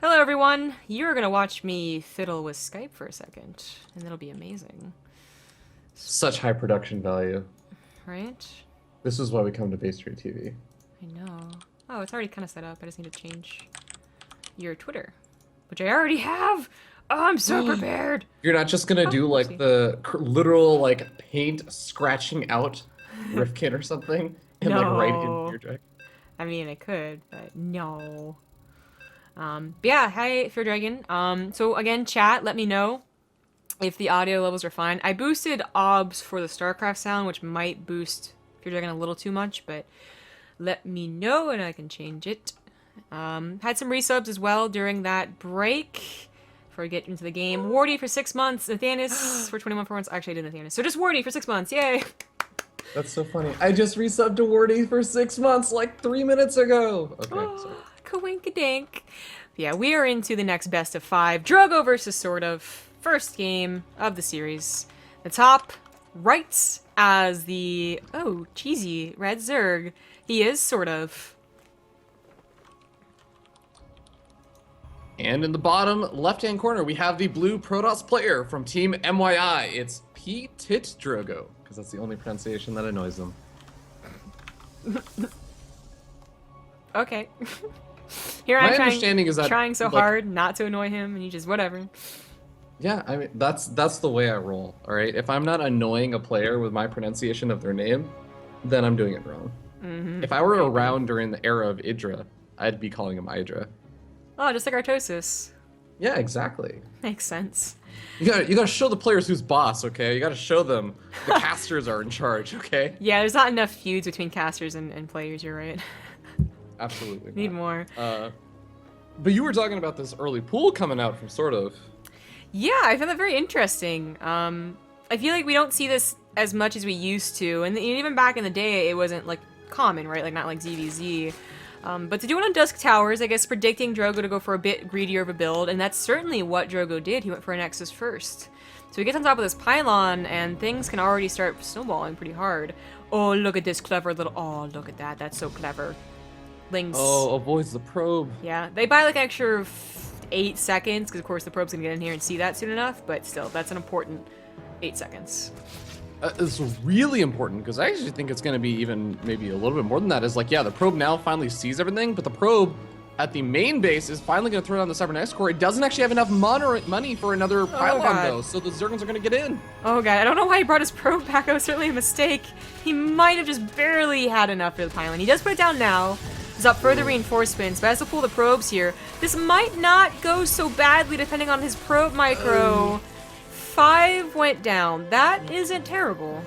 Hello everyone! You're gonna watch me fiddle with Skype for a second, and it'll be amazing. Such high production value. Right? This is why we come to BaseTradeTV. I know. Oh, it's already kind of set up. I just need to change your Twitter, which I already have! Oh, I'm so prepared! You're not just gonna do like the literal like paint scratching out Rifkin or something and like write into your deck. I mean, I could, but no. But yeah, hi, Fear Dragon. So again, chat, let me know if the audio levels are fine. I boosted OBS for the StarCraft sound, which might boost Fear Dragon a little too much, but let me know and I can change it. Had some resubs as well during that break before we get into the game. Wardy for 6 months, Nathanis for 21 months. Actually, I did Nathanis. So just Wardy for 6 months, yay! That's so funny. I just resubbed to Wardy for 6 months like 3 minutes ago. Okay, sorry. Coinkadink. Yeah, we are into the next best of 5. Drogo versus SortOf. First game of the series. The top right as the, oh, cheesy red Zerg. He is SortOf. And in the bottom left-hand corner, we have the blue Protoss player from Team MYI. It's PtitDrogo, because that's the only pronunciation that annoys them. Okay. Here My I'm understanding is that, trying so like, hard not to annoy him, and he just whatever. Yeah, I mean that's the way I roll. All right, if I'm not annoying a player with my pronunciation of their name, then I'm doing it wrong. If I were around during the era of Idra, I'd be calling him Idra. Oh, just like Artosis. Yeah, exactly. Makes sense. You gotta show the players who's boss, okay? You gotta show them the casters are in charge, okay? Yeah, there's not enough feuds between casters and players. You're right. Absolutely. Need more. But you were talking about this early pool coming out from SortOf. Yeah, I found that very interesting. I feel like we don't see this as much as we used to, and even back in the day, it wasn't like common, right? Like not like ZVZ. But to do it on Dusk Towers, I guess predicting Drogo to go for a bit greedier of a build, and that's certainly what Drogo did. He went for a Nexus first. So he gets on top of this pylon, and things can already start snowballing pretty hard. Oh, look at this clever little... Oh, look at that. That's so clever. Lings. Oh, avoids the probe. Yeah, they buy like an extra 8 seconds, because of course the probe's gonna get in here and see that soon enough, but still, that's an important 8 seconds. It's really important, because I actually think it's going to be even maybe a little bit more than that. Is like, yeah, the probe now finally sees everything, but the probe at the main base is finally going to throw down the Cybernetics core. It doesn't actually have enough money for another pylon, though, so the Zergans are going to get in. Oh god, I don't know why he brought his probe back. That was certainly a mistake. He might have just barely had enough for the pylon. He does put it down now. He's up further reinforcements, but has to pull the probes here. This might not go so badly depending on his probe micro. 5 went down. That isn't terrible.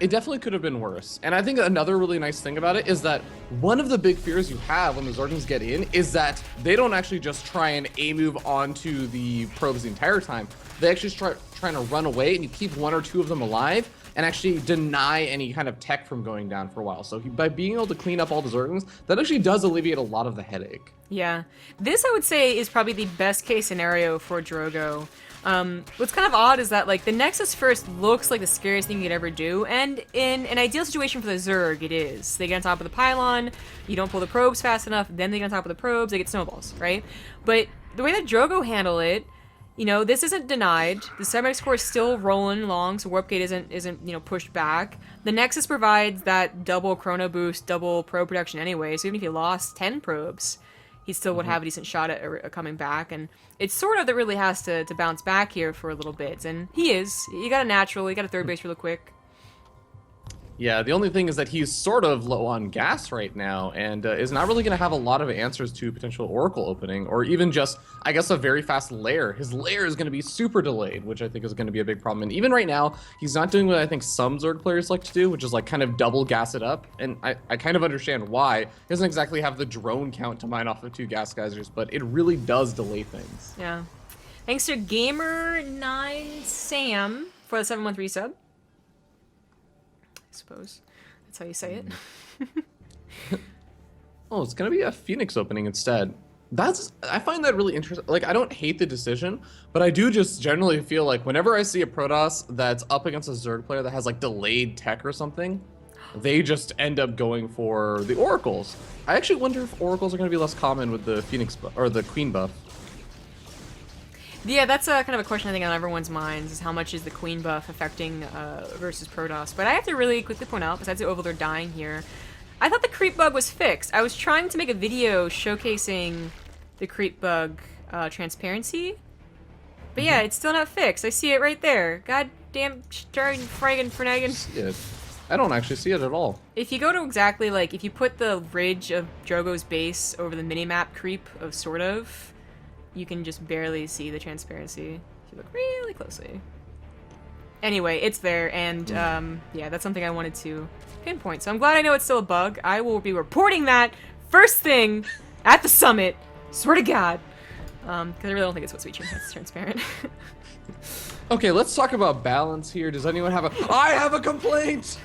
It definitely could have been worse. And I think another really nice thing about it is that one of the big fears you have when the Zergans get in is that they don't actually just try and A-move onto the probes the entire time. They actually start trying to run away, and you keep 1 or 2 of them alive and actually deny any kind of tech from going down for a while. So by being able to clean up all the Zergans, that actually does alleviate a lot of the headache. Yeah. This, I would say, is probably the best case scenario for Drogo. What's kind of odd is that, like, the Nexus first looks like the scariest thing you could ever do, and in an ideal situation for the Zerg, it is. They get on top of the pylon, you don't pull the probes fast enough, then they get on top of the probes, they get snowballs, right? But the way that Drogo handle it, you know, this isn't denied. The Cybernetics core is still rolling along, so Warp Gate isn't you know, pushed back. The Nexus provides that double chrono boost, double probe production anyway, so even if you lost 10 probes, he still would have a decent shot at coming back, and it's SortOf that really has to bounce back here for a little bit, and he is. He got a natural, he got a third base real quick. Yeah, the only thing is that he's sort of low on gas right now, and is not really going to have a lot of answers to potential Oracle opening, or even just, I guess, a very fast lair. His lair is going to be super delayed, which I think is going to be a big problem. And even right now, he's not doing what I think some Zerg players like to do, which is like kind of double gas it up. And I kind of understand why. He doesn't exactly have the drone count to mine off of 2 gas geysers, but it really does delay things. Yeah. Thanks to Gamer9Sam for the 7-month resub. I suppose that's how you say it. Oh, it's gonna be a Phoenix opening instead. I find that really interesting. Like, I don't hate the decision, but I do just generally feel like whenever I see a Protoss that's up against a Zerg player that has like delayed tech or something, they just end up going for the oracles. I actually wonder if oracles are going to be less common with the Phoenix buff, or the Queen buff. Yeah, that's kind of a question I think on everyone's minds, is how much is the Queen buff affecting versus Protoss. But I have to really quickly point out, besides the Overlord dying here, I thought the creep bug was fixed. I was trying to make a video showcasing the creep bug transparency, but yeah, it's still not fixed. I see it right there. God damn, friggin' Fernagan. I don't actually see it at all. If you go to exactly, like, if you put the ridge of Drogo's base over the minimap creep of SortOf, you can just barely see the transparency if you look really closely. Anyway, it's there, and yeah, that's something I wanted to pinpoint. So I'm glad I know it's still a bug. I will be reporting that first thing at the summit. Swear to God. Because I really don't think it's what switching that's transparent. Okay, let's talk about balance here. Does anyone have a... I have a complaint!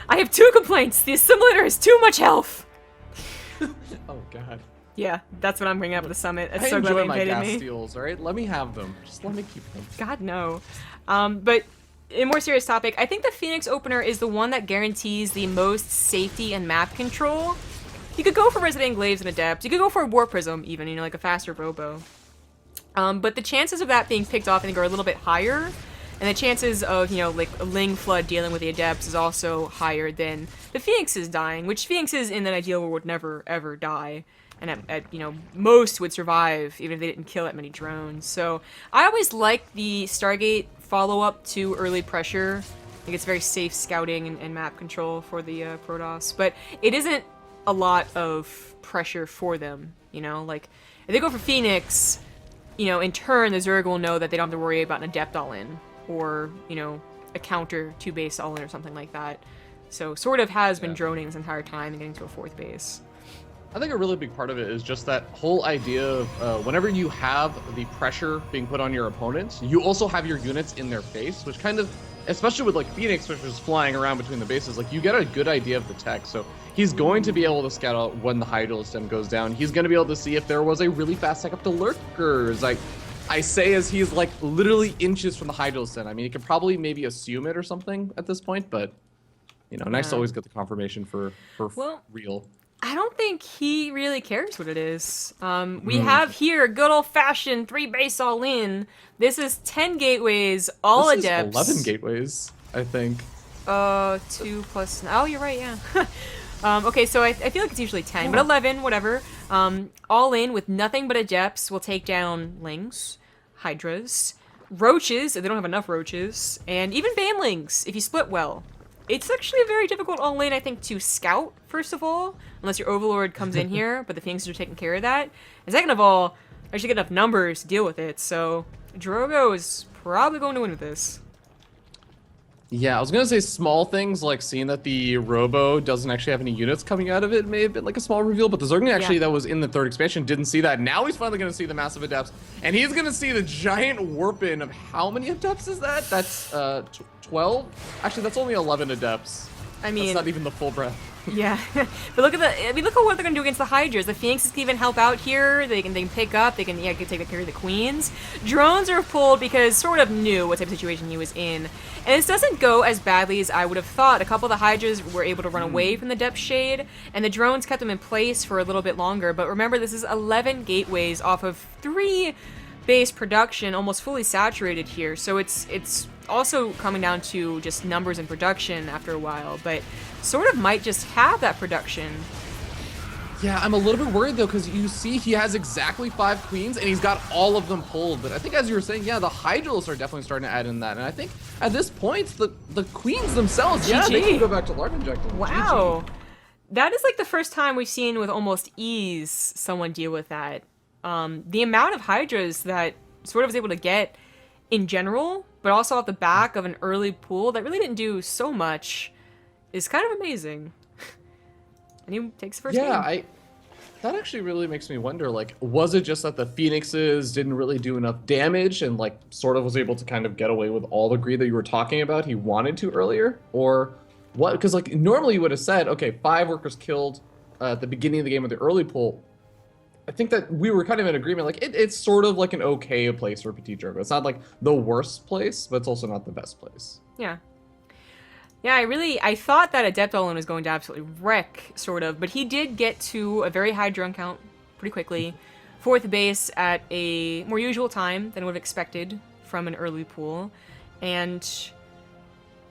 I have 2 complaints. The assimilator has too much health. Oh, God. Yeah, that's what I'm bringing up at the summit. It's I so glad they enjoy my invaded gas me. steals, alright? Let me have them. Just let me keep them. God, no. But in a more serious topic, I think the Phoenix opener is the one that guarantees the most safety and map control. You could go for Resident Glaives and Adepts. You could go for a War Prism, even, you know, like a faster Robo. But the chances of that being picked off, I think, are a little bit higher. And the chances of, you know, like a Ling Flood dealing with the Adepts is also higher than the Phoenixes dying, which Phoenixes in an ideal world would never, ever die. And at you know, most would survive, even if they didn't kill that many drones. So I always like the Stargate follow-up to early pressure. I think it's very safe scouting and map control for the Protoss. But it isn't a lot of pressure for them, you know? Like, if they go for Phoenix, you know, in turn, the Zerg will know that they don't have to worry about an Adept all-in. Or, you know, a counter 2 base all-in or something like that. So SortOf has been droning this entire time and getting to a 4th base. I think a really big part of it is just that whole idea of whenever you have the pressure being put on your opponents, you also have your units in their face, which kind of, especially with like Phoenix, which is flying around between the bases, like you get a good idea of the tech. So he's going to be able to scout out when the Hydro stem goes down. He's going to be able to see if there was a really fast tech up to lurkers. Like I say, as he's like literally inches from the Hydro stem. I mean, he could probably maybe assume it or something at this point, but you know, nice to always get the confirmation for real. I don't think he really cares what it is. We have here good old-fashioned 3 base all-in. This is 10 gateways, all this Adepts. Is 11 gateways, I think. 2 plus... Oh, you're right, yeah. Okay, so I feel like it's usually 10, but 11, whatever. All in with nothing but Adepts will take down Lings, Hydras, Roaches, if they don't have enough Roaches, and even Banelings, if you split well. It's actually a very difficult all-in, I think, to scout, first of all, unless your Overlord comes in here, but the Phoenixes are taking care of that. And second of all, I should get enough numbers to deal with it, so Drogo is probably going to win with this. Yeah, I was gonna say small things like seeing that the Robo doesn't actually have any units coming out of it may have been like a small reveal, but the Zerg actually that was in the 3rd expansion didn't see that. Now he's finally gonna see the massive Adepts, and he's gonna see the giant warp-in of how many Adepts is that? That's 12? Actually, that's only 11 Adepts. I mean, that's not even the full breadth. Yeah, but look at look at what they're gonna do against the Hydras. The Phoenixes can even help out here. They can pick up. They can take care of the Queens. Drones are pulled because SortOf knew what type of situation he was in, and this doesn't go as badly as I would have thought. A couple of the Hydras were able to run away from the depth shade, and the drones kept them in place for a little bit longer. But remember, this is 11 gateways off of 3 base production, almost fully saturated here. So it's also coming down to just numbers and production after a while, but SortOf might just have that production. Yeah, I'm a little bit worried though, because you see he has exactly 5 queens and he's got all of them pulled. But I think, as you were saying, yeah, the Hydrals are definitely starting to add in that. And I think at this point, the queens themselves, yeah, they can go back to large injecting. Wow. GG. That is like the first time we've seen with almost ease someone deal with that. The amount of Hydras that SortOf was able to get in general, but also off the back of an early pool that really didn't do so much, is kind of amazing. And he takes the first game. That actually really makes me wonder, like, was it just that the Phoenixes didn't really do enough damage and, like, SortOf was able to kind of get away with all the greed that you were talking about he wanted to earlier? Or what? Because, like, normally you would have said, okay, 5 workers killed at the beginning of the game with the early pull. I think that we were kind of in agreement, like, it's sort of like an okay place for PtitDrogo. It's not, like, the worst place, but it's also not the best place. Yeah. Yeah, I thought that Adept All-In was going to absolutely wreck, sort of, but he did get to a very high drone count pretty quickly. 4th base at a more usual time than I would have expected from an early pool. And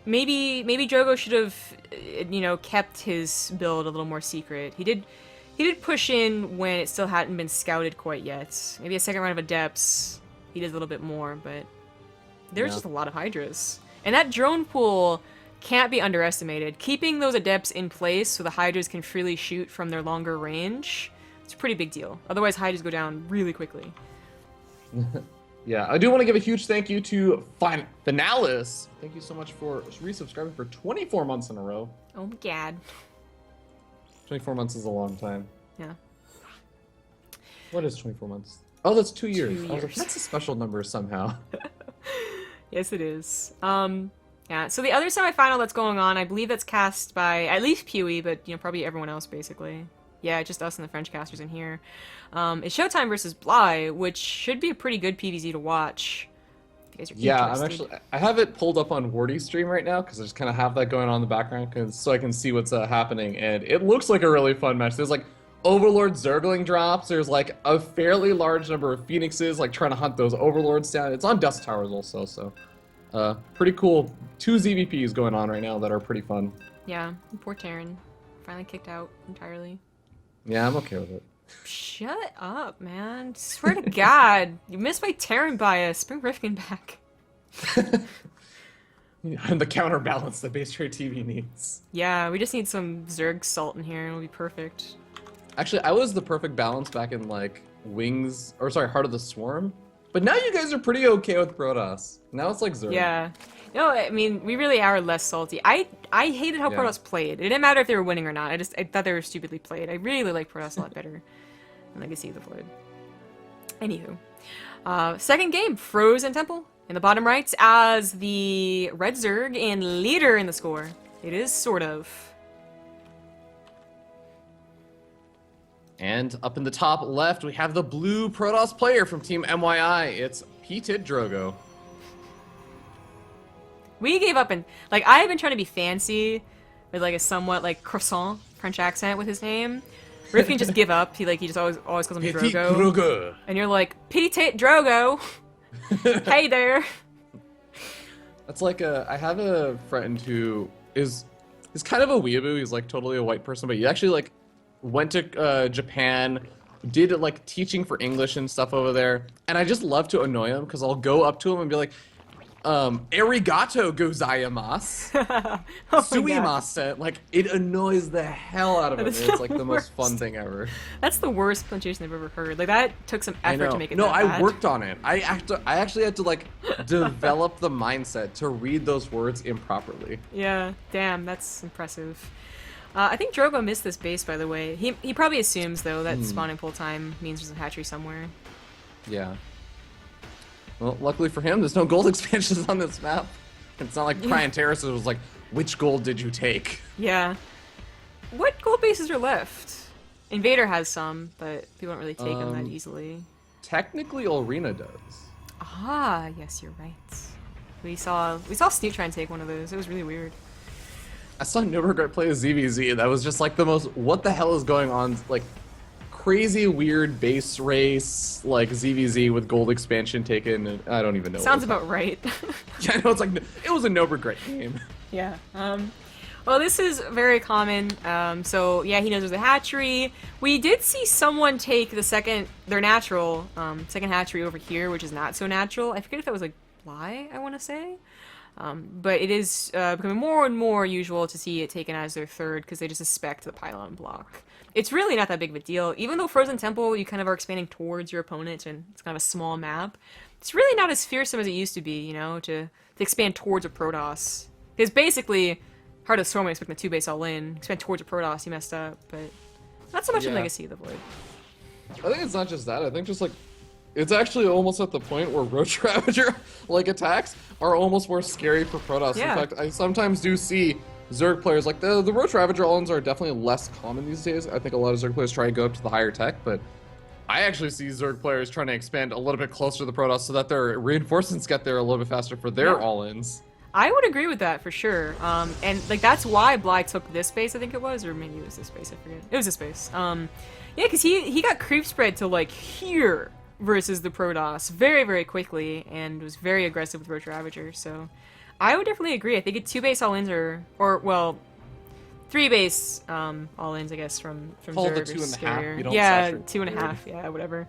maybe Drogo should have, you know, kept his build a little more secret. He did push in when it still hadn't been scouted quite yet. Maybe a second round of Adepts, he did a little bit more, but there's just a lot of Hydras. And that drone pool can't be underestimated. Keeping those Adepts in place so the Hydras can freely shoot from their longer range, it's a pretty big deal. Otherwise, Hydras go down really quickly. Yeah, I do want to give a huge thank you to Finalis. Thank you so much for resubscribing for 24 months in a row. Oh my god. 24 months is a long time. Yeah. What is 24 months? Oh, that's 2 years. 2 I was like, years. that's a special number somehow. Yes, it is. Yeah, so the other semifinal that's going on, I believe that's cast by at least Pewee, but, you know, probably everyone else, basically. Yeah, just us and the French casters in here. It's Showtime versus Bly, which should be a pretty good PvZ to watch. If you guys are Yeah, interested. I have it pulled up on Wardy's stream right now because I just kind of have that going on in the background so I can see what's happening, and it looks like a really fun match. There's like Overlord Zergling drops. There's like a fairly large number of Phoenixes like trying to hunt those Overlords down. It's on Dust Towers also, so pretty cool. 2 ZVPs going on right now that are pretty fun. Yeah, poor Terran. Finally kicked out entirely. Yeah, I'm okay with it. Shut up, man. Swear to God. You missed my Terran bias. Bring Rifkin back. And the counterbalance that BaseTradeTV needs. Yeah, we just need some Zerg salt in here and it'll be perfect. Actually, I was the perfect balance back in like Heart of the Swarm. But now you guys are pretty okay with Protoss. Now it's like Zerg. Yeah. No, I mean, we really are less salty. I hated how Protoss played. It didn't matter if they were winning or not. I thought they were stupidly played. I really like Protoss a lot better than Legacy of the Void. Anywho. Second game, Frozen Temple in the bottom right as the Red Zerg and leader in the score. It is SortOf. And up in the top left, we have the blue Protoss player from Team MYI. It's PtitDrogo. We gave up and like I've been trying to be fancy with like a somewhat like croissant French accent with his name. Rifkin just give up. He just always calls him Drogo. PtitDrogo. And you're like, PtitDrogo. Hey there. That's like I have a friend who is kind of a weeaboo. He's like totally a white person, but he actually like went to Japan, did like teaching for English and stuff over there. And I just love to annoy him because I'll go up to him and be like, arigato gozaimasu. Oh Sumimasen. Like, it annoys the hell out of him. It's like the most fun thing ever. That's the worst pronunciation I've ever heard. Like, that took some effort to make it No, that I bad. worked on it. I actually had to, like, develop the mindset to read those words improperly. Yeah, damn, that's impressive. I think Drogo missed this base, by the way. He probably assumes, though, that spawning pool time means there's a hatchery somewhere. Yeah. Well, luckily for him, there's no gold expansions on this map. It's not like Prime Terrace was like, which gold did you take? Yeah. What gold bases are left? Invader has some, but people don't really take them that easily. Technically, Ulrina does. Ah, yes, you're right. We saw Snoot try and take one of those. It was really weird. I saw Nobergard play a ZVZ. That was just like the most, what the hell is going on? Like, crazy weird base race, like ZVZ with gold expansion taken, and I don't even know. Sounds about right. Yeah, I know, it's like, it was a Nobergard game. Yeah. Well, this is very common. So yeah, he knows there's a hatchery. We did see someone take their natural, second hatchery over here, which is not so natural. I forget if that was like Bly, I want to say. But it is becoming more and more usual to see it taken as their third because they just suspect the pylon block. It's really not that big of a deal. Even though Frozen Temple, you kind of are expanding towards your opponent and it's kind of a small map, it's really not as fearsome as it used to be, you know, to expand towards a Protoss. Because basically, Heart of the Storm, expecting the 2-base all in, expand towards a Protoss, he messed up, but not so much in Legacy of the Void. I think it's not just that, I think just like, it's actually almost at the point where Roach Ravager like attacks are almost more scary for Protoss. Yeah. In fact, I sometimes do see Zerg players, like the Roach Ravager all-ins are definitely less common these days. I think a lot of Zerg players try and go up to the higher tech, but I actually see Zerg players trying to expand a little bit closer to the Protoss so that their reinforcements get there a little bit faster for their all-ins. I would agree with that for sure. And like that's why Bly took this base, I think it was, or maybe it was this base, I forget. It was this base. Yeah, because he got creep spread to like here versus the Protoss very, very quickly and was very aggressive with Roach Ravager. So I would definitely agree. I think a 2-base all-ins or well, 3-base all-ins, I guess, from Call Zerg the is 2.5. You don't yeah, saturate 2.5. Yeah, whatever.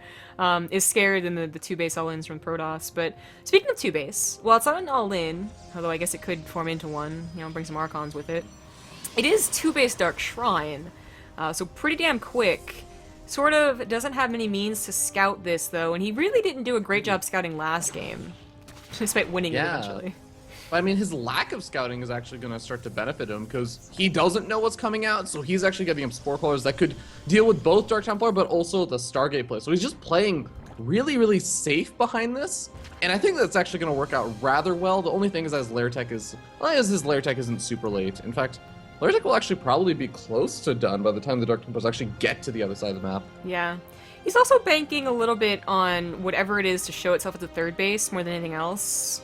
Is scarier than the 2-base all-ins from Protoss. But speaking of 2-base, well, it's not an all-in, although I guess it could form into one. You know, bring some Archons with it. It is 2-base Dark Shrine, so pretty damn quick. SortOf doesn't have many means to scout this though, and he really didn't do a great job scouting last game, despite winning it eventually. But I mean, his lack of scouting is actually going to start to benefit him because he doesn't know what's coming out, so he's actually giving him Spore Callers that could deal with both Dark Templar, but also the Stargate play. So he's just playing really, really safe behind this, and I think that's actually going to work out rather well. The only thing is that his Lair Tech is, well, his Lair Tech isn't super late. In fact, Lair Tech will actually probably be close to done by the time the Dark Templars actually get to the other side of the map. Yeah. He's also banking a little bit on whatever it is to show itself at the 3rd base more than anything else,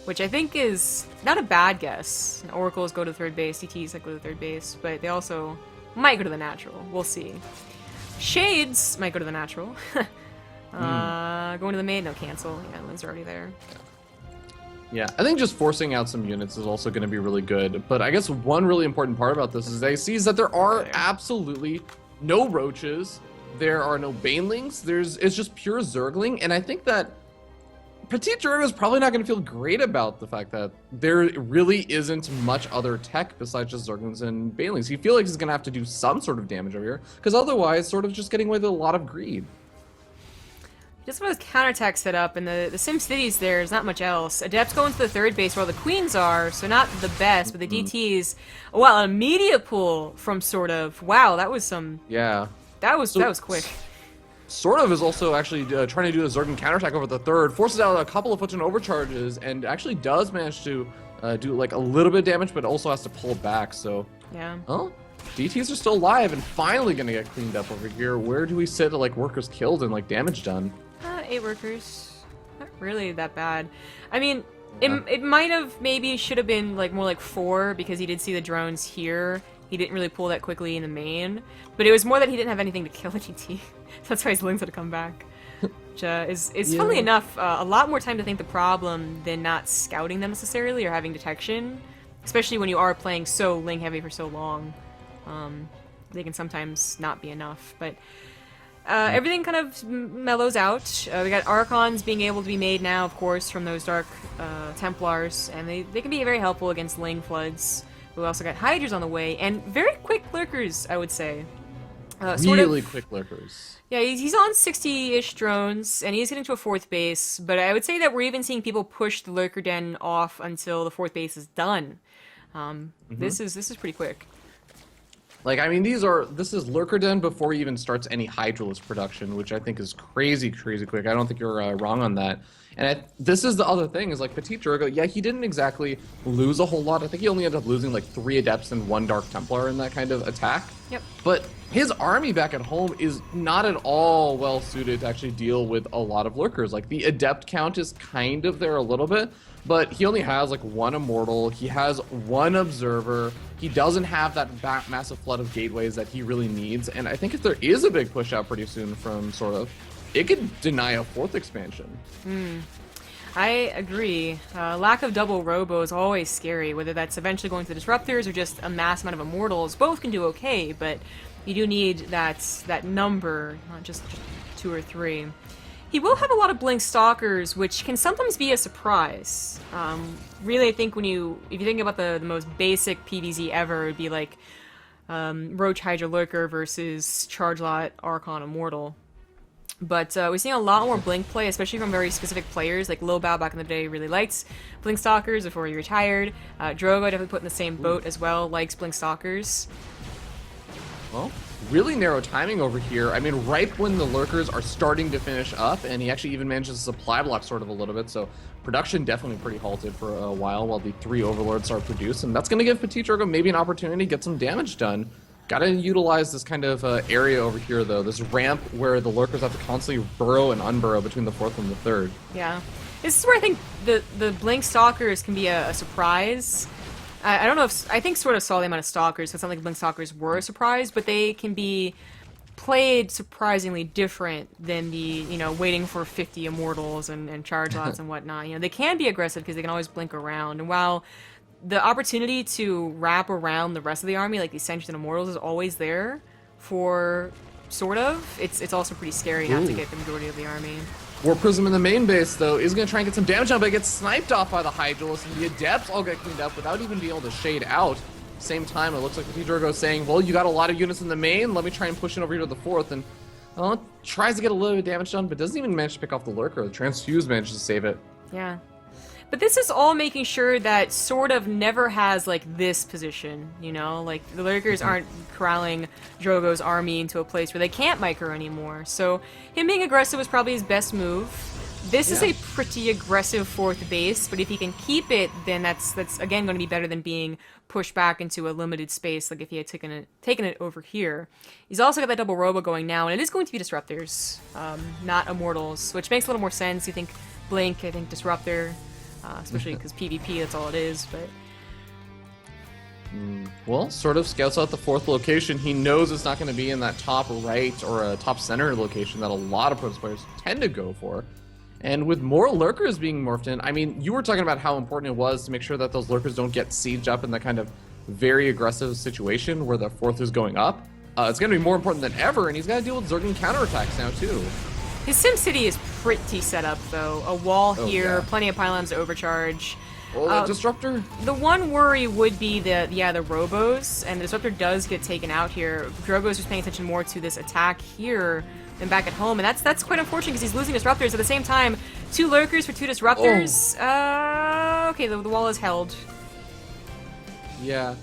which I think is not a bad guess. Oracles go to the 3rd base, DTs like go to the 3rd base, but they also might go to the natural. We'll see. Shades might go to the natural. Going to the main, no, cancel. Yeah, Lynn's already there. Yeah, I think just forcing out some units is also going to be really good. But I guess one really important part about this is that he sees that there are absolutely no roaches. There are no banelings. It's just pure Zergling. And I think that PtitDrogo is probably not going to feel great about the fact that there really isn't much other tech besides just Zerglings and banelings. He feels like he's going to have to do some sort of damage over here because otherwise sort of just getting away with a lot of greed. Just about his counterattack set up, and the SimCity's there's not much else. Adepts go into the 3rd base where all the queens are, so not the best, but the DTs. Wow, a media pull from SortOf. Wow, that was some. Yeah. That was quick. SortOf is also actually trying to do a Zerg counterattack over the 3rd, forces out a couple of Foot overcharges, and actually does manage to do like a little bit of damage, but also has to pull back. So yeah. Well, DTs are still alive and finally gonna get cleaned up over here. Where do we sit like workers killed and like damage done? 8 workers. Not really that bad. I mean, it might have maybe should have been like more like 4 because he did see the drones here. He didn't really pull that quickly in the main, but it was more that he didn't have anything to kill a DT. That's why his links had to come back. Which is funnily enough a lot more time to think the problem than not scouting them necessarily or having detection, especially when you are playing so link heavy for so long. They can sometimes not be enough, but everything kind of mellows out. We got Archons being able to be made now, of course, from those Dark Templars, and they can be very helpful against Ling Floods. We also got Hydras on the way, and very quick Lurkers, I would say. Really quick Lurkers. Yeah, he's on 60-ish drones, and he's getting to a 4th base, but I would say that we're even seeing people push the Lurker Den off until the 4th base is done. This is pretty quick. Like, I mean, this is Lurker Den before he even starts any Hydralisk production, which I think is crazy, crazy quick. I don't think you're wrong on that. And this is the other thing, is like PtitDrogo, yeah, he didn't exactly lose a whole lot. I think he only ended up losing like 3 Adepts and 1 Dark Templar in that kind of attack. Yep. But his army back at home is not at all well suited to actually deal with a lot of Lurkers. Like, the Adept count is kind of there a little bit, but he only has like 1 Immortal, he has 1 Observer, he doesn't have that massive flood of gateways that he really needs, and I think if there is a big push out pretty soon from SortOf, it could deny a 4th expansion. I agree. Lack of double robo is always scary, whether that's eventually going to the Disruptors or just a mass amount of Immortals. Both can do okay, but you do need that number, not just 2 or 3. He will have a lot of Blink Stalkers, which can sometimes be a surprise. Really, I think if you think about the most basic PvZ ever, it would be like Roach Hydra Lurker versus Charge Lot Archon Immortal. But we're seeing a lot more Blink play, especially from very specific players. Like Low Bao back in the day really liked Blink Stalkers before he retired. Drogo definitely put in the same boat as well, likes Blink Stalkers. Well, really narrow timing over here. I mean, right when the Lurkers are starting to finish up, and he actually even manages to supply block sort of a little bit, so production definitely pretty halted for a while the 3 Overlords are produced, and that's going to give PtitDrogo maybe an opportunity to get some damage done. Gotta utilize this kind of area over here, though, this ramp where the Lurkers have to constantly burrow and unburrow between the 4th and the 3rd. Yeah. This is where I think the Blink Stalkers can be a surprise. I don't know if... I think sort of saw the amount of Stalkers, so it's not like Blink Stalkers were a surprise, but they can be played surprisingly different than the, you know, waiting for 50 Immortals and charge lots and whatnot. You know, they can be aggressive because they can always blink around, and while the opportunity to wrap around the rest of the army, like the Sentries and Immortals, is always there for SortOf, it's also pretty scary not to get the majority of the army. War Prism in the main base, though, is going to try and get some damage on, but it gets sniped off by the Hydralisk, and the Adepts all get cleaned up without even being able to shade out. Same time, it looks like PtitDrogo is saying, well, you got a lot of units in the main, let me try and push it over here to the 4th, and tries to get a little bit of damage done, but doesn't even manage to pick off the Lurker. The Transfuse manages to save it. Yeah. But this is all making sure that SortOf never has, like, this position, you know? Like, the Lurkers aren't corralling Drogo's army into a place where they can't micro anymore. So, him being aggressive was probably his best move. This is a pretty aggressive 4th base, but if he can keep it, then that's again going to be better than being pushed back into a limited space, like if he had taken it over here. He's also got that double robo going now, and it is going to be Disruptors, not Immortals, which makes a little more sense. You think Blink, I think Disruptor. Especially because PvP, that's all it is, but... Well, SortOf scouts out the 4th location. He knows it's not going to be in that top right or a top center location that a lot of Protoss players tend to go for. And with more Lurkers being morphed in, I mean, you were talking about how important it was to make sure that those Lurkers don't get sieged up in that kind of very aggressive situation where the 4th is going up. It's going to be more important than ever, and he's got to deal with Zerg counterattacks now, too. His SimCity is pretty set up, though. A wall here, plenty of pylons to overcharge. Oh, that Disruptor? The one worry would be the Robos, and the Disruptor does get taken out here. Drogo's just paying attention more to this attack here than back at home, and that's quite unfortunate because he's losing Disruptors. At the same time, 2 Lurkers for 2 Disruptors. Okay, the wall is held. Yeah.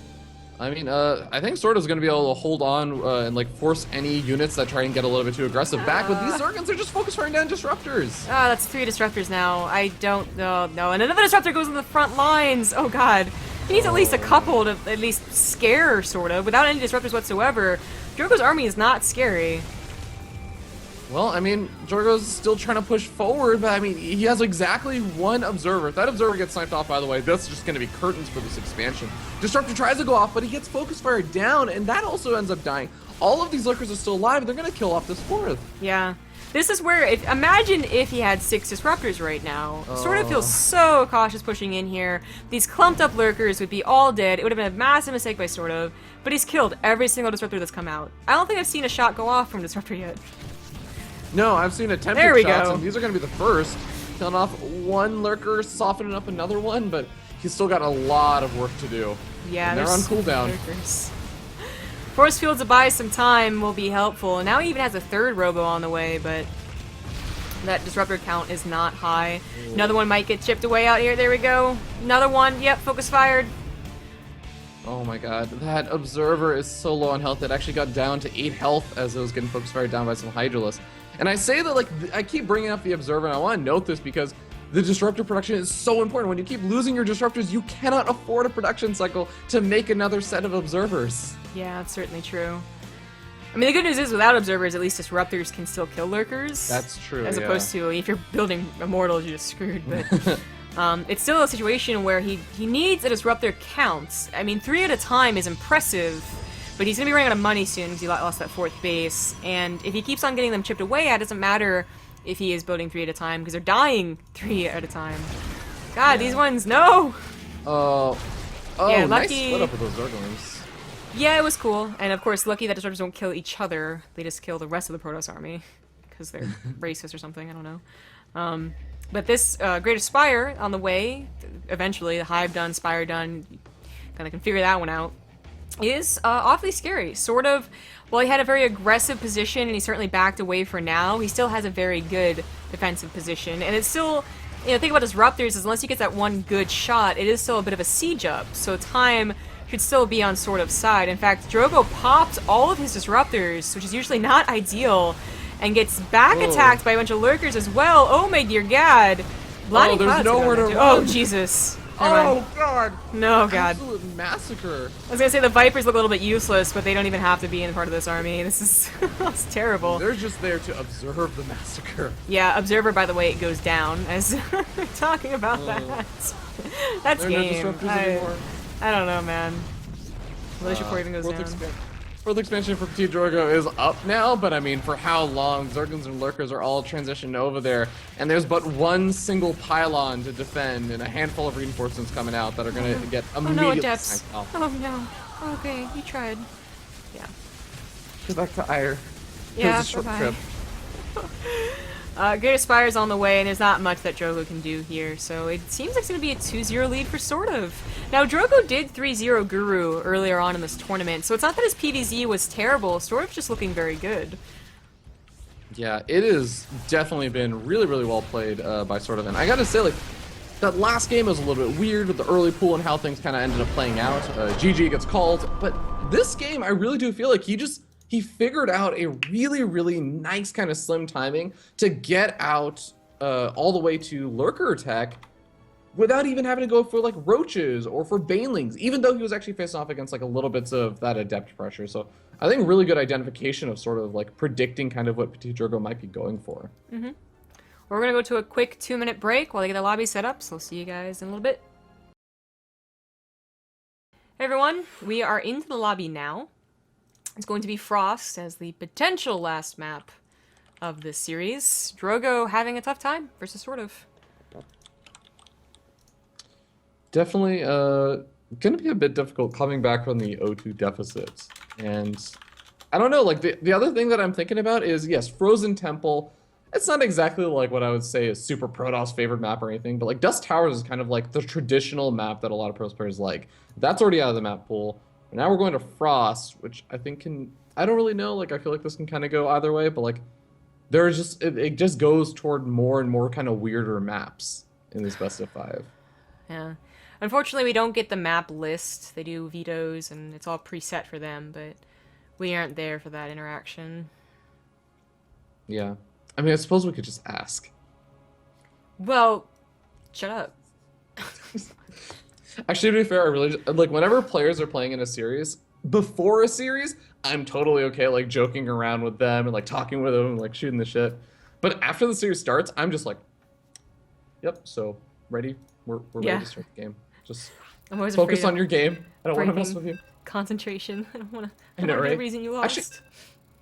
I mean, I think SortOf's going to be able to hold on and, like, force any units that try and get a little bit too aggressive back. But these Zergans, they're just focus firing down Disruptors. Oh, that's 3 Disruptors now. I don't know. No, and another Disruptor goes in the front lines. Oh, God. He needs at least a couple to at least scare, sort of. Without any Disruptors whatsoever, Drogo's army is not scary. Well, I mean, Drogo's still trying to push forward, but I mean, he has exactly 1 Observer. If that Observer gets sniped off, by the way, that's just going to be curtains for this expansion. Disruptor tries to go off, but he gets focus fire down, and that also ends up dying. All of these Lurkers are still alive, and they're going to kill off this 4th. Yeah. This is where, imagine if he had 6 Disruptors right now. SortOf feels so cautious pushing in here. These clumped up Lurkers would be all dead. It would have been a massive mistake by SortOf, but he's killed every single Disruptor that's come out. I don't think I've seen a shot go off from Disruptor yet. No, I've seen attempted shots, and these are going to be the first. Killing off 1 Lurker, softening up another one, but he's still got a lot of work to do. Yeah, and they're on cooldown. Lurkers. Force field to buy some time will be helpful. Now he even has a 3rd robo on the way, but that Disruptor count is not high. Ooh. Another one might get chipped away out here. There we go. Another one. Yep, focus fired. Oh my god, that Observer is so low on health. It actually got down to 8 health as it was getting focus fired down by some Hydralisk. And I say that, like, I keep bringing up the Observer, and I want to note this because the Disruptor production is so important. When you keep losing your Disruptors, you cannot afford a production cycle to make another set of Observers. Yeah, that's certainly true. I mean, the good news is without Observers, at least Disruptors can still kill Lurkers. That's true, as opposed to, if you're building Immortals, you're just screwed. But it's still a situation where he needs a Disruptor count. I mean, 3 at a time is impressive. But he's going to be running out of money soon because he lost that 4th base. And if he keeps on getting them chipped away, it doesn't matter if he is building 3 at a time because they're dying 3 at a time. God, these ones, no! Yeah, nice split up with those Zerglings. Yeah, it was cool. And of course, lucky that Disruptors don't kill each other. They just kill the rest of the Protoss army because they're racist or something, I don't know. But this Great Spire on the way, eventually, the Hive done, Spire done, kind of can figure that one out. Is awfully scary. SortOf, well, he had a very aggressive position, and he certainly backed away for now. He still has a very good defensive position, and it's still, you know, think about Disruptors, is unless you get that 1 good shot, it is still a bit of a siege up, so time should still be on SortOf's side. In fact, Drogo popped all of his Disruptors, which is usually not ideal, and gets back attacked by a bunch of Lurkers as well. Oh my dear god. There's nowhere to run. Oh, Jesus. Oh god! No, God. Absolute massacre. I was gonna say the Vipers look a little bit useless, but they don't even have to be in part of this army. This is it's terrible. They're just there to observe the massacre. Yeah, Observer, by the way, it goes down as we're talking about that. That's They're game. not disruptors anymore. I don't know, man. Militia Report even goes Fourth down. Fourth expansion for PtitDrogo is up now, but I mean, for how long? Zergons and Lurkers are all transitioned over there, and there's but one single pylon to defend, and a handful of reinforcements coming out that are going to get immediately Oh no, Adepts. tanked off. Oh no. Okay, you tried. Yeah. Go back to Ire. Yeah, It was a short bye-bye. trip. Great Aspire's on the way, and there's not much that Drogo can do here, so it seems like it's going to be a 2-0 lead for SortOf. Now, Drogo did 3-0 Guru earlier on in this tournament, so it's not that his PvZ was terrible, SortOf's just looking very good. Yeah, it has definitely been really, really well played by SortOf, and I gotta say, like, that last game was a little bit weird with the early pool and how things kind of ended up playing out. GG gets called, but this game, I really do feel like he figured out a really, really nice kind of slim timing to get out all the way to Lurker tech without even having to go for like roaches or for banelings, even though he was actually facing off against like a little bits of that adept pressure. So I think really good identification of sort of like predicting kind of what PtitDrogo might be going for. Mm-hmm. We're going to go to a quick 2-minute break while they get the lobby set up, so I'll see you guys in a little bit. Hey everyone, we are into the lobby now. It's going to be Frost as the potential last map of this series. Drogo having a tough time versus SortOf. Definitely going to be a bit difficult coming back from the O2 deficits. And I don't know, like the other thing that I'm thinking about is, yes, Frozen Temple. It's not exactly like what I would say is super Protoss favorite map or anything, but like Dust Towers is kind of like the traditional map that a lot of Protoss players like. That's already out of the map pool. Now we're going to Frost, which I think can, I don't really know, like I feel like this can kind of go either way, but like there's just, it just goes toward more and more kind of weirder maps in this best of 5. Yeah. Unfortunately, we don't get the map list. They do vetoes, and it's all preset for them, but we aren't there for that interaction. Yeah. I mean, I suppose we could just ask. Well, shut up. Actually, to be fair, I really, like, whenever players are playing in a series, before a series, I'm totally okay, like, joking around with them and, like, talking with them and, like, shooting the shit. But after the series starts, I'm just like, yep, so, ready? We're ready to start the game. Just I'm always focus afraid on your game. I don't want to mess breaking with you. Concentration. I don't want I know, to be the right? reason you lost. Actually,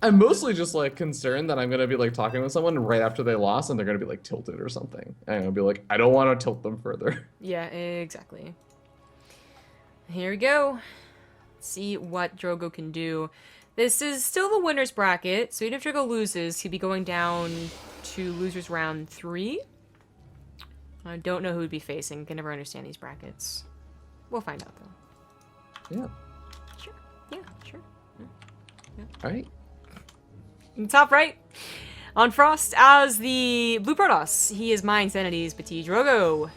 I'm mostly just, like, concerned that I'm going to be, like, talking with someone right after they lost and they're going to be, like, tilted or something. And I'm going to be like, I don't want to tilt them further. Yeah, exactly. Here we go. Let's see what Drogo can do. This is still the winner's bracket, so even if Drogo loses, he'd be going down to losers round 3. I don't know who he'd be facing. Can never understand these brackets. We'll find out, though. Yeah. Sure. Yeah, sure. Yeah. All right. In the top right, on Frost, as the Blue Protoss, he is my Insanity's PtitDrogo.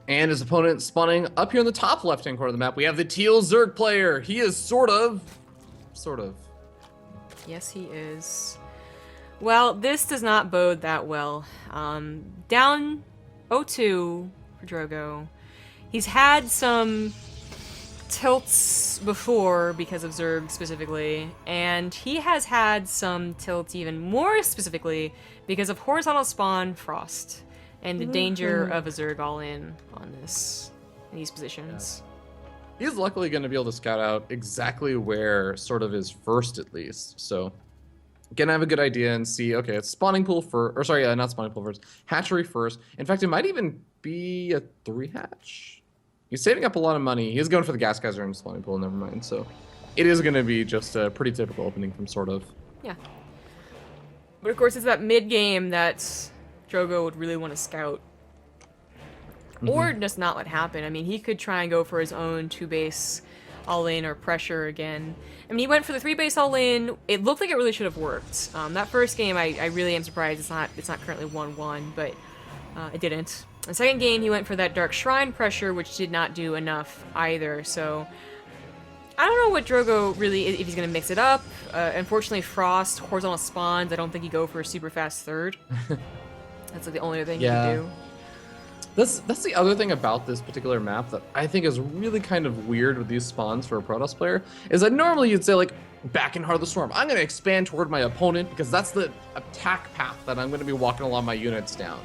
And his opponent spawning up here in the top left-hand corner of the map, we have the Teal Zerg player. He is sort of. Yes, he is. Well, this does not bode that well. Down 0-2 for Drogo. He's had some tilts before because of Zerg specifically, and he has had some tilts even more specifically because of horizontal spawn Frost and the danger of a Zerg all-in on these positions. He's luckily going to be able to scout out exactly where sort of is first, at least. So, gonna have a good idea and see, okay, it's spawning pool first, or sorry, not spawning pool first, hatchery first. In fact, it might even be a 3-hatch. He's saving up a lot of money. He's going for the gas geyser and spawning pool, never mind. So, it is going to be just a pretty typical opening from SortOf. Yeah. But of course, it's that mid-game that Drogo would really want to scout. Or just not let happen. I mean, he could try and go for his own 2-base all-in or pressure again. I mean, he went for the 3-base all-in. It looked like it really should have worked. That first game, I really am surprised it's not currently 1-1, but it didn't. The second game, he went for that Dark Shrine pressure, which did not do enough either, so I don't know what Drogo really, if he's going to mix it up. Unfortunately, Frost, horizontal spawns, I don't think he'd go for a super fast third. That's like the only other thing you Yeah. can do. That's the other thing about this particular map that I think is really kind of weird with these spawns for a Protoss player, is that normally you'd say like, back in Heart of the Storm, I'm gonna expand toward my opponent because that's the attack path that I'm gonna be walking along my units down.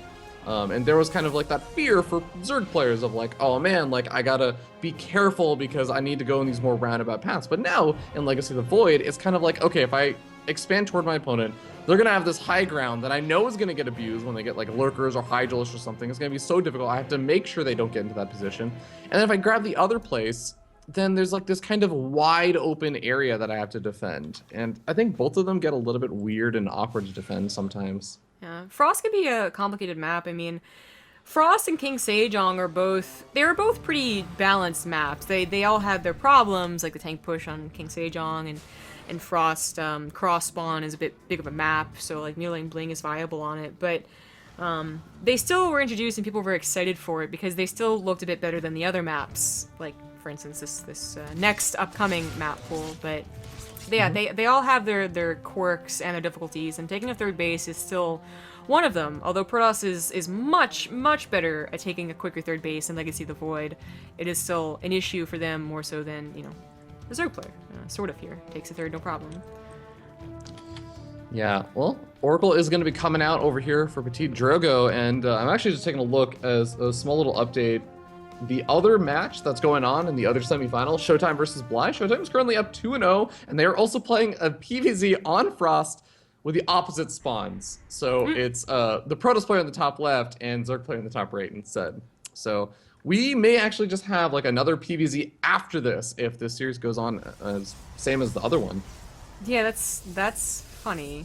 And there was kind of like that fear for Zerg players of like, oh man, like I gotta be careful because I need to go in these more roundabout paths. But now in Legacy of the Void, it's kind of like, okay, if I expand toward my opponent, they're gonna have this high ground that I know is gonna get abused when they get like lurkers or hydralists or something. It's gonna be so difficult. I have to make sure they don't get into that position. And then if I grab the other place, then there's like this kind of wide open area that I have to defend. And I think both of them get a little bit weird and awkward to defend sometimes. Yeah, Frost can be a complicated map. I mean, Frost and King Sejong are both pretty balanced maps. They all have their problems, like the tank push on King Sejong and Frost cross spawn is a bit big of a map, so like Nearline Bling is viable on it, but they still were introduced and people were very excited for it because they still looked a bit better than the other maps, like for instance this next upcoming map pool. But yeah, they all have their quirks and their difficulties, and taking a third base is still one of them. Although Protoss is much better at taking a quicker third base in Legacy of the Void, it is still an issue for them more so than, you know, the Zerg player. SortOf here takes a third, no problem. Yeah, well, Oracle is going to be coming out over here for PtitDrogo, and I'm actually just taking a look as a small little update. The other match that's going on in the other semifinal, Showtime versus Bly. Showtime is currently up 2-0, and they are also playing a PvZ on Frost with the opposite spawns. So it's the Protoss player in the top left and Zerg player in the top right instead. So we may actually just have like another PvZ after this if this series goes on as same as the other one. Yeah, that's funny.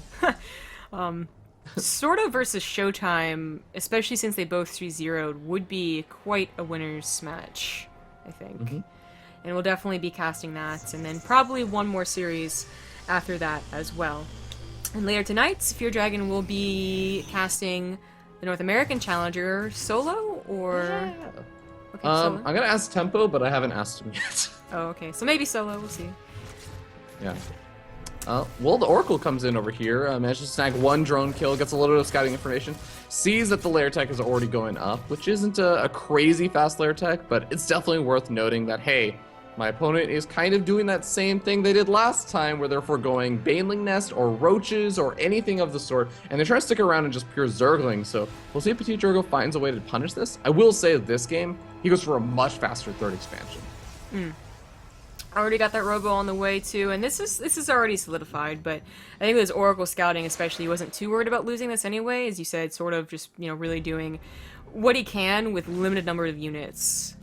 SortOf versus Showtime, especially since they both 3-0'd, would be quite a winner's match, I think. And we'll definitely be casting that, and then probably one more series after that as well. And later tonight, Fear Dragon will be casting the North American Challenger solo, or... Yeah. Okay, solo. I'm gonna ask Tempo, but I haven't asked him yet. Oh, okay. So maybe solo, we'll see. Yeah. Well, the Oracle comes in over here, manages to snag one drone kill, gets a little bit of scouting information, sees that the lair tech is already going up, which isn't a crazy fast lair tech, but it's definitely worth noting that, hey, my opponent is kind of doing that same thing they did last time, where they're foregoing Baneling Nest or Roaches or anything of the sort, and they're trying to stick around and just pure Zergling, so we'll see if PtitDrogo finds a way to punish this. I will say that this game, he goes for a much faster third expansion. Already got that Robo on the way too, and this is already solidified, but I think with his Oracle scouting especially, he wasn't too worried about losing this anyway, as you said, sort of just, you know, really doing what he can with limited number of units,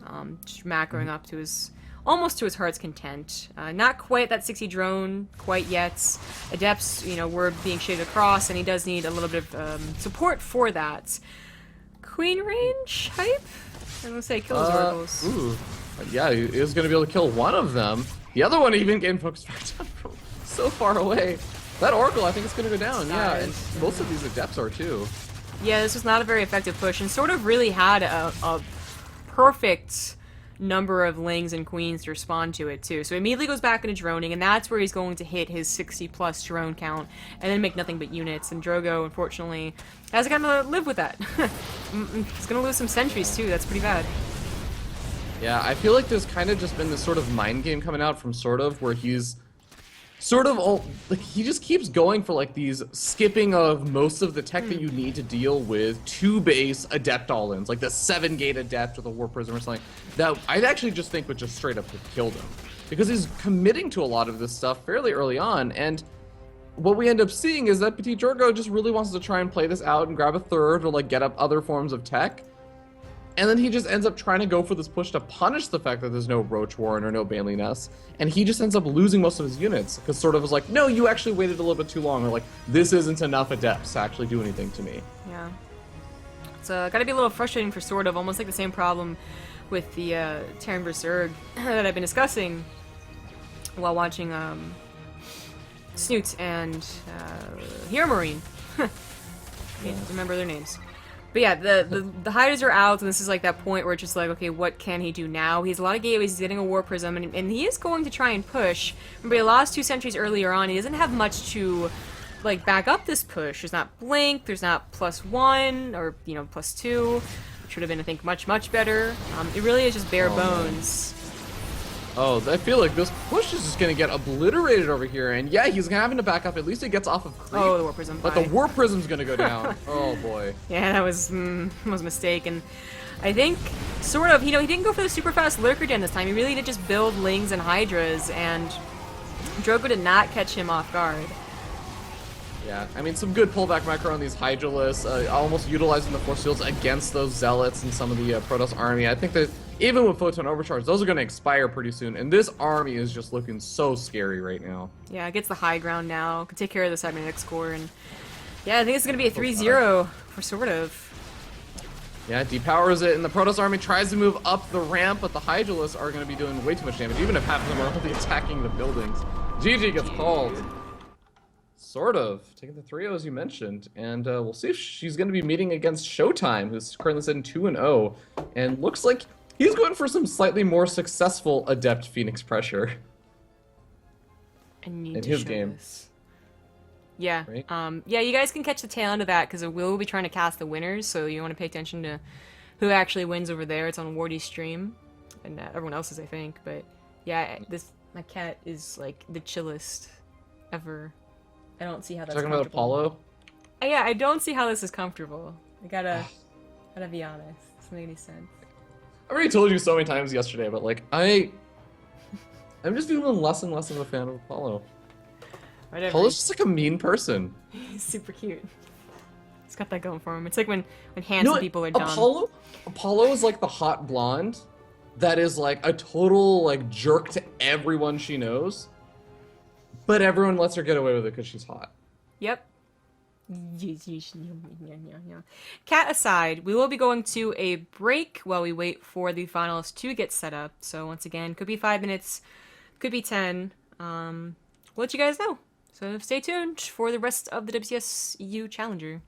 just macroing up to his, almost to his heart's content. Not quite that 60 drone quite yet. Adepts, you know, were being shaded across, and he does need a little bit of support for that. Queen range hype? I'm gonna say kill his Oracles. Ooh. Yeah, he is going to be able to kill one of them. The other one even getting focused back down from so far away. That Oracle, I think, is going to go down. Yeah, and most of these Adepts are too. Yeah, this was not a very effective push, and SortOf really had a perfect number of Lings and Queens to respond to it too. So he immediately goes back into droning, and that's where he's going to hit his 60+ drone count, and then make nothing but units. And Drogo, unfortunately, has to kind of live with that. He's going to lose some sentries too. That's pretty bad. Yeah, I feel like there's kind of just been this sort of mind game coming out from SortOf, where he's sort of like he just keeps going for like these skipping of most of the tech that you need to deal with 2 base Adept all-ins, like the 7-gate Adept with a War Prism or something that I actually just think would just straight up have killed him, because he's committing to a lot of this stuff fairly early on. And what we end up seeing is that PtitDrogo just really wants to try and play this out and grab a third or like get up other forms of tech. And then he just ends up trying to go for this push to punish the fact that there's no Roach Warren or no Baneling Nest, and he just ends up losing most of his units, because SortOf was like, no, you actually waited a little bit too long, or like, this isn't enough Adepts to actually do anything to me. Yeah. It's gotta be a little frustrating for SortOf, almost like the same problem with the Terran vs. Zerg that I've been discussing while watching Snoot and Hero Marine. Can't remember their names. But yeah, the hiders are out, and this is like that point where it's just like, okay, what can he do now? He has a lot of gateways, he's getting a War Prism, and he is going to try and push. Remember, he lost 2 sentries earlier on. He doesn't have much to like back up this push. There's not blink. There's not +1 or +2, which would have been I think much better. It really is just bare bones. Oh, I feel like this push is just gonna get obliterated over here, and yeah, he's having to back up. At least it gets off of creep. Oh, the Warp Prism. But the Warp Prism's gonna go down. Oh boy. Yeah, that was a mistake, and I think sort of he didn't go for the super fast Lurker Gen this time. He really did just build Lings and Hydras, and Drogo did not catch him off guard. Yeah, I mean, some good pullback micro on these Hydralisks, almost utilizing the Force Fields against those Zealots and some of the Protoss army. I think that even with Photon Overcharge, those are going to expire pretty soon, and this army is just looking so scary right now. Yeah, it gets the high ground now, can take care of the Cybernetics core, and yeah, I think it's going to be a 3-0 for SortOf. Yeah, depowers it, and the Protoss army tries to move up the ramp, but the Hydralisks are going to be doing way too much damage, even if half of them are only attacking the buildings. GG gets called. SortOf, taking the 3-0 as you mentioned, and we'll see if she's going to be meeting against Showtime, who's currently sitting 2-0, and looks like he's going for some slightly more successful Adept Phoenix pressure in his game. This. Yeah, right? Yeah, you guys can catch the tail end of that, because we'll be trying to cast the winners, so you want to pay attention to who actually wins over there. It's on Wardy's stream, and everyone else's, I think, but yeah, my cat is like the chillest ever. I don't see how that's Talking about Apollo? Yeah, I don't see how this is comfortable. I gotta be honest. It doesn't make any sense. I already told you so many times yesterday, but like, I'm just feeling less and less of a fan of Apollo. Whatever. Apollo's just like a mean person. He's super cute. He's got that going for him. It's like when handsome people are dumb. Apollo is like the hot blonde that is like a total like jerk to everyone she knows. But everyone lets her get away with it because she's hot. Yep. Cat aside, we will be going to a break while we wait for the finals to get set up. So once again, could be 5 minutes, could be 10. We'll let you guys know. So stay tuned for the rest of the WCS EU Challenger.